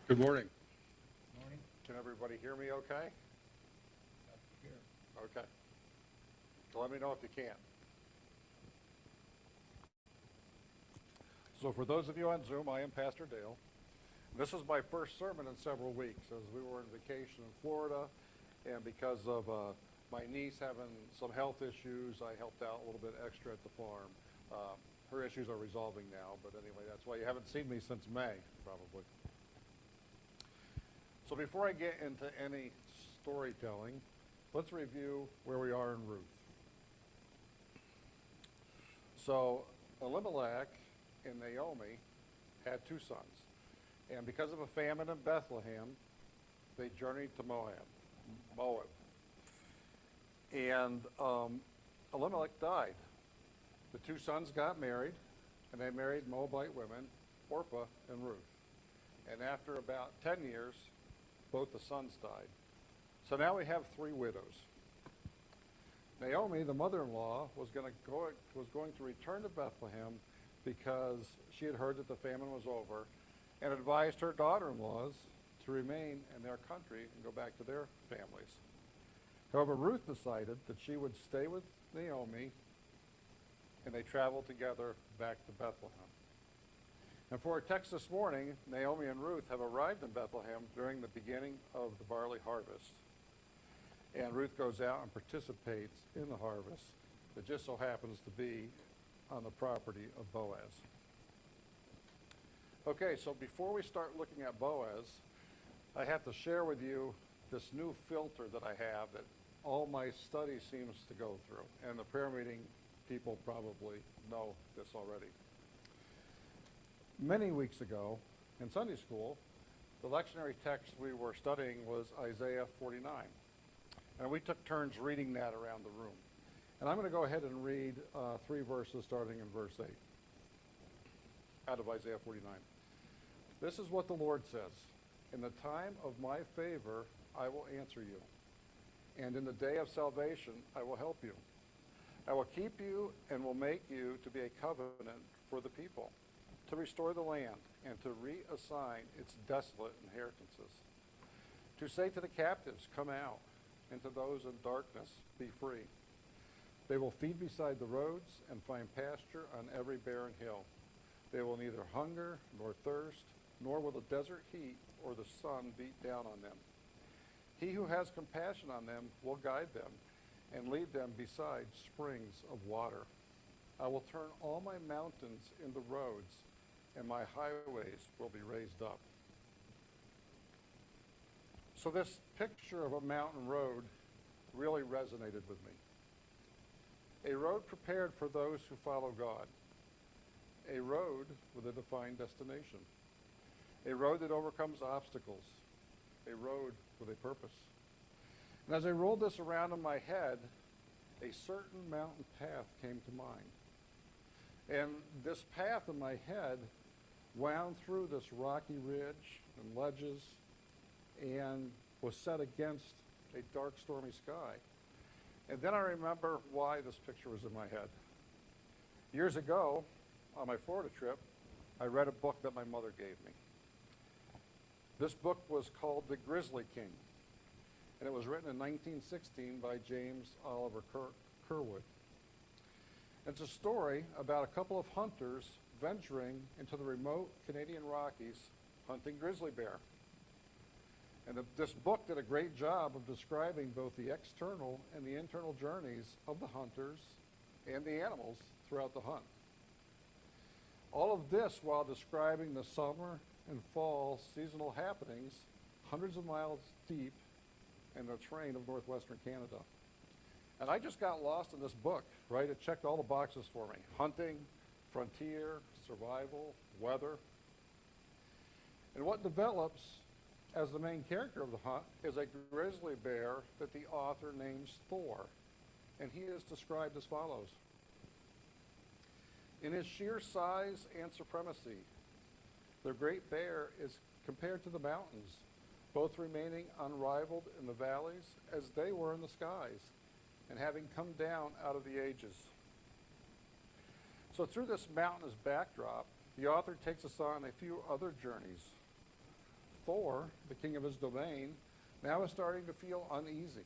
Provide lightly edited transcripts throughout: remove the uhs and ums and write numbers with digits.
Good morning. Morning. Can everybody hear me okay? Here. Okay. So let me know if you can. So for those of you on Zoom, I am Pastor Dale. This is my first sermon in several weeks as we were on vacation in Florida, and because of my niece having some health issues, I helped out a little bit extra at the farm. Her issues are resolving now, but anyway, that's why you haven't seen me since May, probably. So before I get into any storytelling, let's review where we are in Ruth. So Elimelech and Naomi had two sons. And because of a famine in Bethlehem, they journeyed to Moab. And Elimelech died. The two sons got married, and they married Moabite women, Orpah and Ruth. And after about 10 years, both the sons died. So now we have three widows. Naomi, the mother-in-law, was going to return to Bethlehem because she had heard that the famine was over and advised her daughter-in-laws to remain in their country and go back to their families. However, Ruth decided that she would stay with Naomi, and they traveled together back to Bethlehem. And for our text this morning, Naomi and Ruth have arrived in Bethlehem during the beginning of the barley harvest. And Ruth goes out and participates in the harvest that just so happens to be on the property of Boaz. Okay, so before we start looking at Boaz, I have to share with you this new filter that I have that all my study seems to go through. And the prayer meeting people probably know this already. Many weeks ago in Sunday school, the lectionary text we were studying was Isaiah 49. And we took turns reading that around the room. And I'm going to go ahead and read three verses starting in verse 8 out of Isaiah 49. This is what the Lord says. In the time of my favor, I will answer you. And in the day of salvation, I will help you. I will keep you and will make you to be a covenant for the people, to restore the land and to reassign its desolate inheritances, to say to the captives, come out, and to those in darkness, be free. They will feed beside the roads and find pasture on every barren hill. They will neither hunger nor thirst, nor will the desert heat or the sun beat down on them. He who has compassion on them will guide them and lead them beside springs of water. I will turn all my mountains into roads, and my highways will be raised up. So this picture of a mountain road really resonated with me. A road prepared for those who follow God. A road with a defined destination. A road that overcomes obstacles. A road with a purpose. And as I rolled this around in my head, a certain mountain path came to mind. And this path in my head wound through this rocky ridge and ledges and was set against a dark, stormy sky. And then I remember why this picture was in my head. Years ago, on my Florida trip, I read a book that my mother gave me. This book was called The Grizzly King, and it was written in 1916 by James Oliver Curwood. It's a story about a couple of hunters venturing into the remote Canadian Rockies hunting grizzly bear. And this book did a great job of describing both the external and the internal journeys of the hunters and the animals throughout the hunt. All of this while describing the summer and fall seasonal happenings hundreds of miles deep in the terrain of northwestern Canada. And I just got lost in this book, right? It checked all the boxes for me. Hunting, frontier, survival, weather. And what develops as the main character of the hunt is a grizzly bear that the author names Thor. And he is described as follows. In his sheer size and supremacy, the great bear is compared to the mountains, both remaining unrivaled in the valleys as they were in the skies, and having come down out of the ages. So through this mountainous backdrop, the author takes us on a few other journeys. Thor, the king of his domain, now is starting to feel uneasy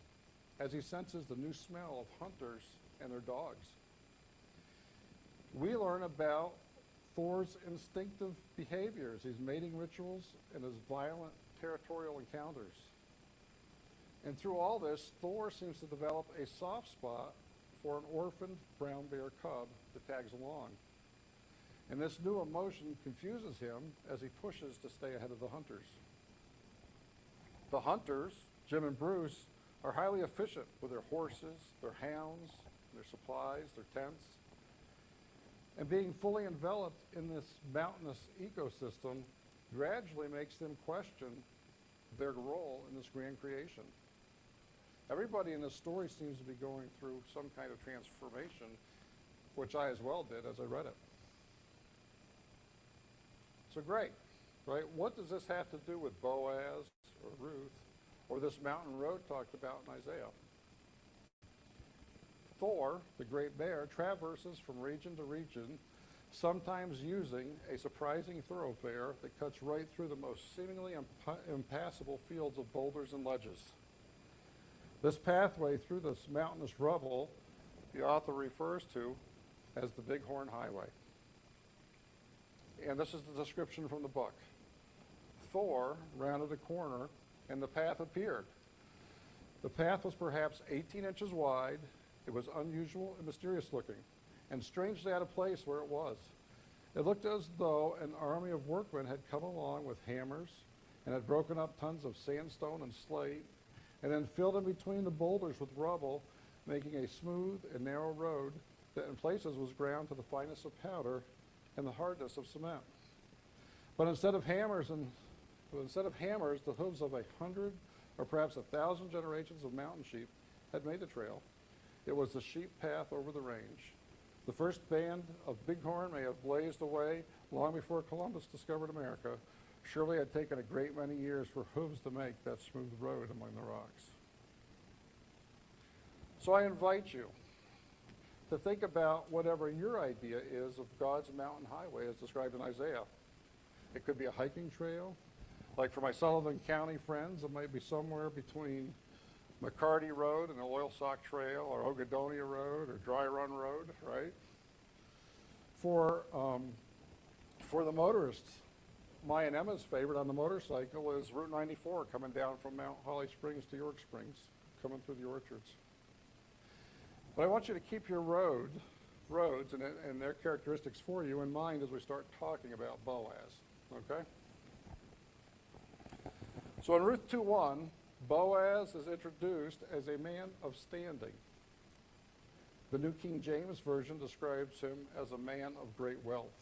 as he senses the new smell of hunters and their dogs. We learn about Thor's instinctive behaviors, his mating rituals, and his violent territorial encounters. And through all this, Thor seems to develop a soft spot for an orphaned brown bear cub that tags along. And this new emotion confuses him as he pushes to stay ahead of the hunters. The hunters, Jim and Bruce, are highly efficient with their horses, their hounds, their supplies, their tents. And being fully enveloped in this mountainous ecosystem gradually makes them question their role in this grand creation. Everybody in this story seems to be going through some kind of transformation, which I as well did as I read it. So great, right? What does this have to do with Boaz or Ruth or this mountain road talked about in Isaiah? Thor, the great bear, traverses from region to region, sometimes using a surprising thoroughfare that cuts right through the most seemingly impassable fields of boulders and ledges. This pathway through this mountainous rubble, the author refers to as the Bighorn Highway. And this is the description from the book. Thor rounded a corner and the path appeared. The path was perhaps 18 inches wide. It was unusual and mysterious looking, and strangely out of place where it was. It looked as though an army of workmen had come along with hammers and had broken up tons of sandstone and slate, and then filled in between the boulders with rubble, making a smooth and narrow road that in places was ground to the fineness of powder and the hardness of cement. But instead of hammers, the hooves of 100 or perhaps 1,000 generations of mountain sheep had made the trail. It was the sheep path over the range. The first band of bighorn may have blazed away long before Columbus discovered America. Surely it had taken a great many years for hooves to make that smooth road among the rocks. So I invite you to think about whatever your idea is of God's mountain highway as described in Isaiah. It could be a hiking trail. Like for my Sullivan County friends, it might be somewhere between McCarty Road and the Oil Sock Trail, or Ogadonia Road, or Dry Run Road, right? For the motorists, my and Emma's favorite on the motorcycle is Route 94 coming down from Mount Holly Springs to York Springs, coming through the orchards. But I want you to keep your roads and their characteristics for you in mind as we start talking about Boaz, okay? So in Ruth 2:1, Boaz is introduced as a man of standing. The New King James Version describes him as a man of great wealth.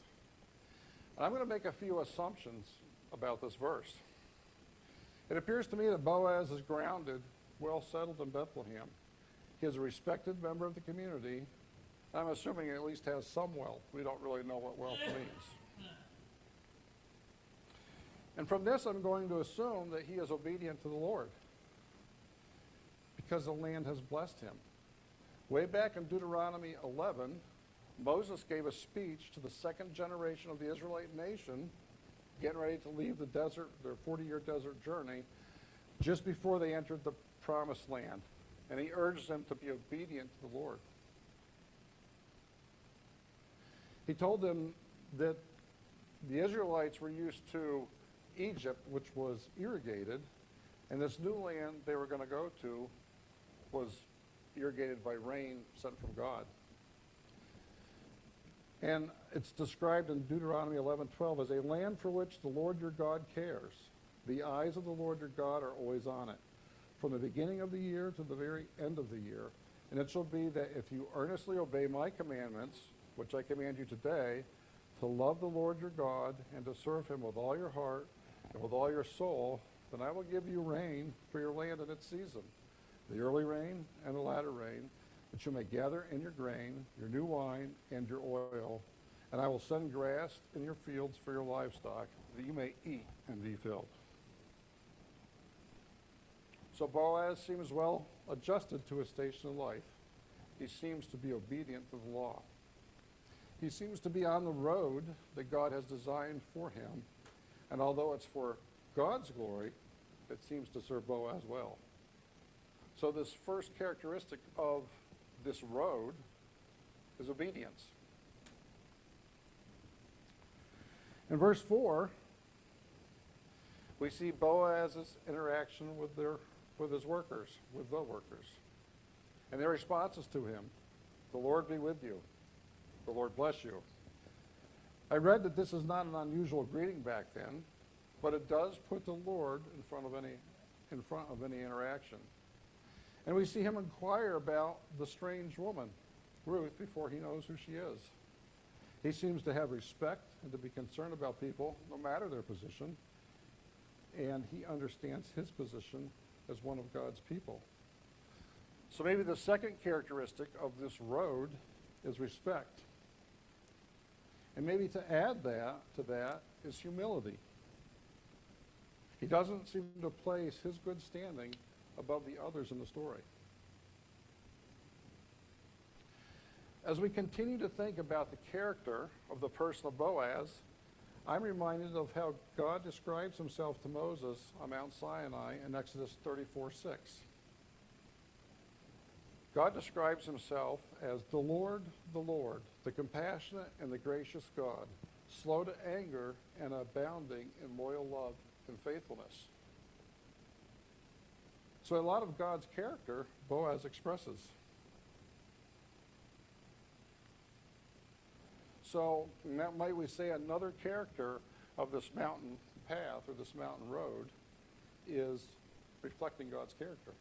And I'm going to make a few assumptions about this verse. It appears to me that Boaz is grounded, well settled in Bethlehem. He is a respected member of the community. I'm assuming he at least has some wealth. We don't really know what wealth means. And from this, I'm going to assume that he is obedient to the Lord, because the land has blessed him. Way back in Deuteronomy 11, Moses gave a speech to the second generation of the Israelite nation, getting ready to leave the desert, their 40-year desert journey, just before they entered the promised land. And he urged them to be obedient to the Lord. He told them that the Israelites were used to Egypt, which was irrigated, and this new land they were going to go to was irrigated by rain sent from God. And it's described in Deuteronomy 11:12 as a land for which the Lord your God cares. The eyes of the Lord your God are always on it, from the beginning of the year to the very end of the year. And it shall be that if you earnestly obey my commandments, which I command you today, to love the Lord your God and to serve him with all your heart and with all your soul, then I will give you rain for your land in its season, the early rain and the latter rain, that you may gather in your grain, your new wine, and your oil. And I will send grass in your fields for your livestock, that you may eat and be filled. So Boaz seems well adjusted to his station in life. He seems to be obedient to the law. He seems to be on the road that God has designed for him. And although it's for God's glory, it seems to serve Boaz well. So this first characteristic of this road is obedience. In verse 4, we see Boaz's interaction with his workers, with the workers, and their responses to him. The Lord be with you. The Lord bless you. I read that this is not an unusual greeting back then, but it does put the Lord in front of any interaction. And we see him inquire about the strange woman, Ruth, before he knows who she is. He seems to have respect and to be concerned about people, no matter their position, and he understands his position as one of God's people. So maybe the second characteristic of this road is respect. And maybe to add to that is humility. He doesn't seem to place his good standing above the others in the story. As we continue to think about the character of the person of Boaz, I'm reminded of how God describes himself to Moses on Mount Sinai in Exodus 34:6. God describes himself as the Lord, the compassionate and the gracious God, slow to anger and abounding in loyal love and faithfulness. So a lot of God's character Boaz expresses. So might we say another character of this mountain path or this mountain road is reflecting God's character.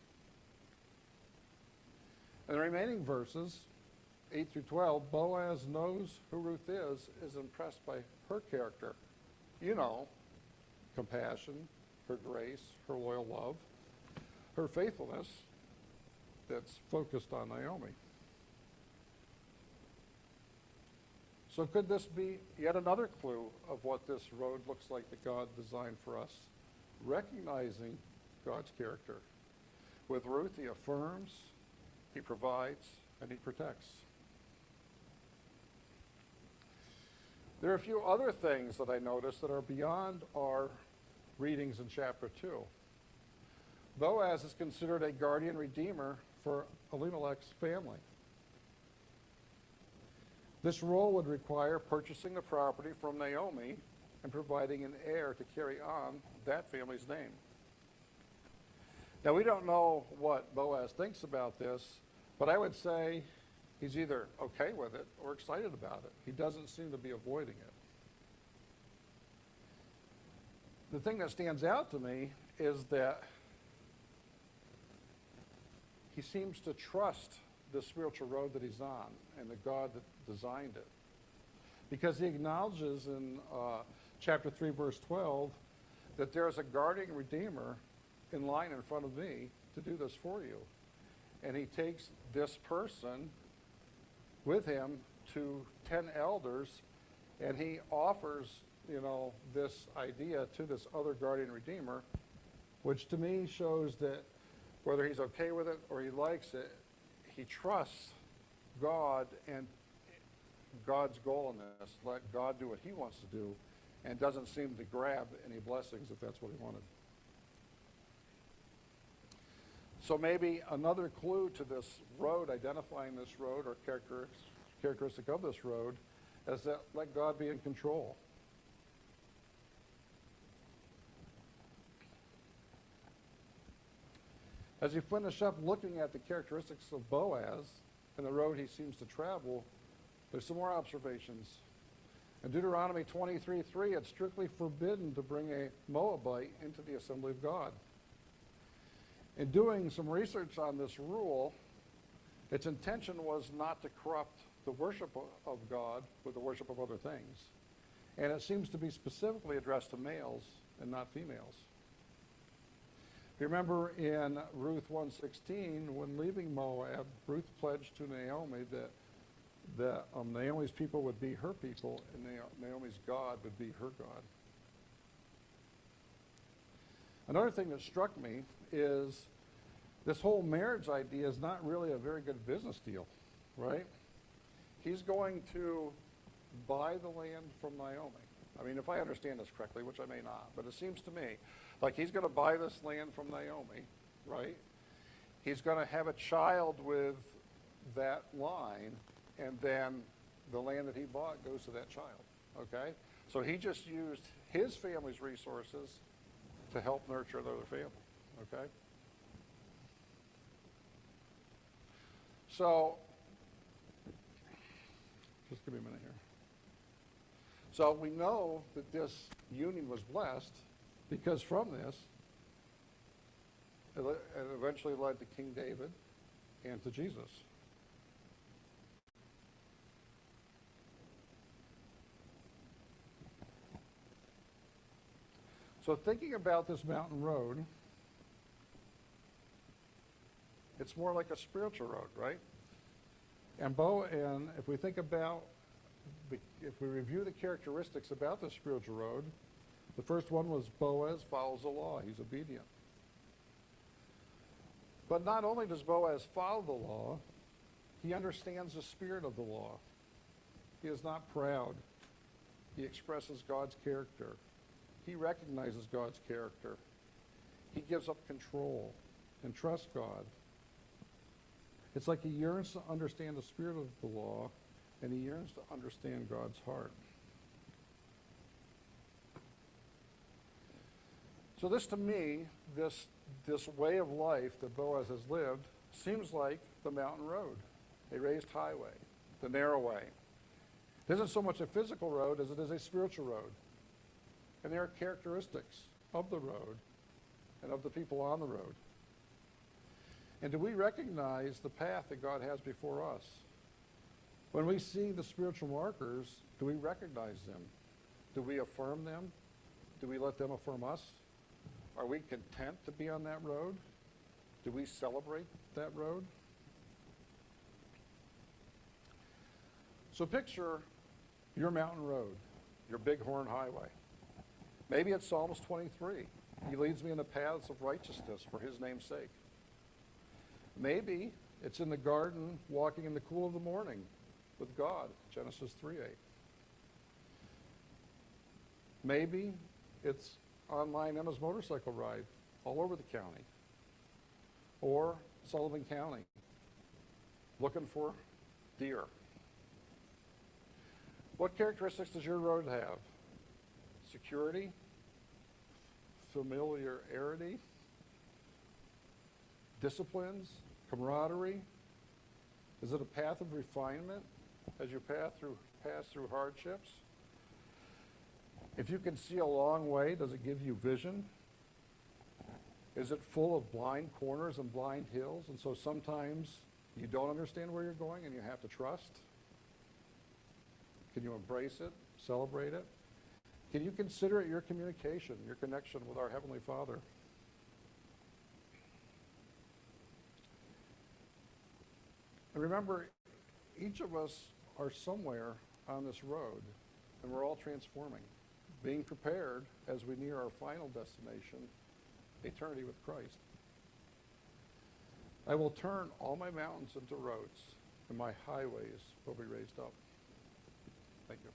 In the remaining verses, 8 through 12, Boaz knows who Ruth is impressed by her character. You know, compassion, her grace, her loyal love, her faithfulness that's focused on Naomi. So could this be yet another clue of what this road looks like that God designed for us? Recognizing God's character. With Ruth, he affirms, he provides, and he protects. There are a few other things that I noticed that are beyond our readings in chapter 2. Boaz is considered a guardian redeemer for Elimelech's family. This role would require purchasing the property from Naomi and providing an heir to carry on that family's name. Now, we don't know what Boaz thinks about this, but I would say he's either okay with it or excited about it. He doesn't seem to be avoiding it. The thing that stands out to me is that he seems to trust the spiritual road that he's on and the God that designed it. Because he acknowledges in chapter 3, verse 12, that there's a guardian redeemer in line in front of me to do this for you. And he takes this person with him to 10 elders, and he offers, this idea to this other guardian redeemer, which to me shows that whether he's okay with it or he likes it, he trusts God and God's goal in this. Let God do what he wants to do and doesn't seem to grab any blessings if that's what he wanted. So maybe another clue to this road, identifying this road or characteristic of this road, is that let God be in control. As you finish up looking at the characteristics of Boaz and the road he seems to travel, there's some more observations. In Deuteronomy 23:3, it's strictly forbidden to bring a Moabite into the assembly of God. In doing some research on this rule, its intention was not to corrupt the worship of God with the worship of other things. And it seems to be specifically addressed to males and not females. If you remember in Ruth 1:16, when leaving Moab, Ruth pledged to Naomi that Naomi's people would be her people and Naomi's God would be her God. Another thing that struck me is this whole marriage idea is not really a very good business deal, right? He's going to buy the land from Naomi. I mean, if I understand this correctly, which I may not, but it seems to me like he's going to buy this land from Naomi, right? He's going to have a child with that line, and then the land that he bought goes to that child, okay? So he just used his family's resources to help nurture another family, okay? So, just give me a minute here. So we know that this union was blessed because from this, it eventually led to King David and to Jesus. So thinking about this mountain road, it's more like a spiritual road, right? And if we think about, if we review the characteristics about the spiritual road, the first one was Boaz follows the law. He's obedient. But not only does Boaz follow the law, he understands the spirit of the law. He is not proud. He expresses God's character. He recognizes God's character. He gives up control and trusts God. It's like he yearns to understand the spirit of the law, and he yearns to understand God's heart. So this, to me, this way of life that Boaz has lived seems like the mountain road, a raised highway, the narrow way. It isn't so much a physical road as it is a spiritual road. And there are characteristics of the road and of the people on the road. And do we recognize the path that God has before us? When we see the spiritual markers, do we recognize them? Do we affirm them? Do we let them affirm us? Are we content to be on that road? Do we celebrate that road? So picture your mountain road, your bighorn highway. Maybe it's Psalms 23. He leads me in the paths of righteousness for his name's sake. Maybe it's in the garden walking in the cool of the morning with God, Genesis 3:8. Maybe it's on Emma's motorcycle ride all over the county, or Sullivan County, looking for deer. What characteristics does your road have? Security, familiarity, disciplines, camaraderie? Is it a path of refinement as you pass through hardships? If you can see a long way, does it give you vision? Is it full of blind corners and blind hills, and so sometimes you don't understand where you're going and you have to trust? Can you embrace it, celebrate it? Can you consider it your communication, your connection with our Heavenly Father? And remember, each of us are somewhere on this road, and we're all transforming, being prepared as we near our final destination, eternity with Christ. I will turn all my mountains into roads, and my highways will be raised up. Thank you.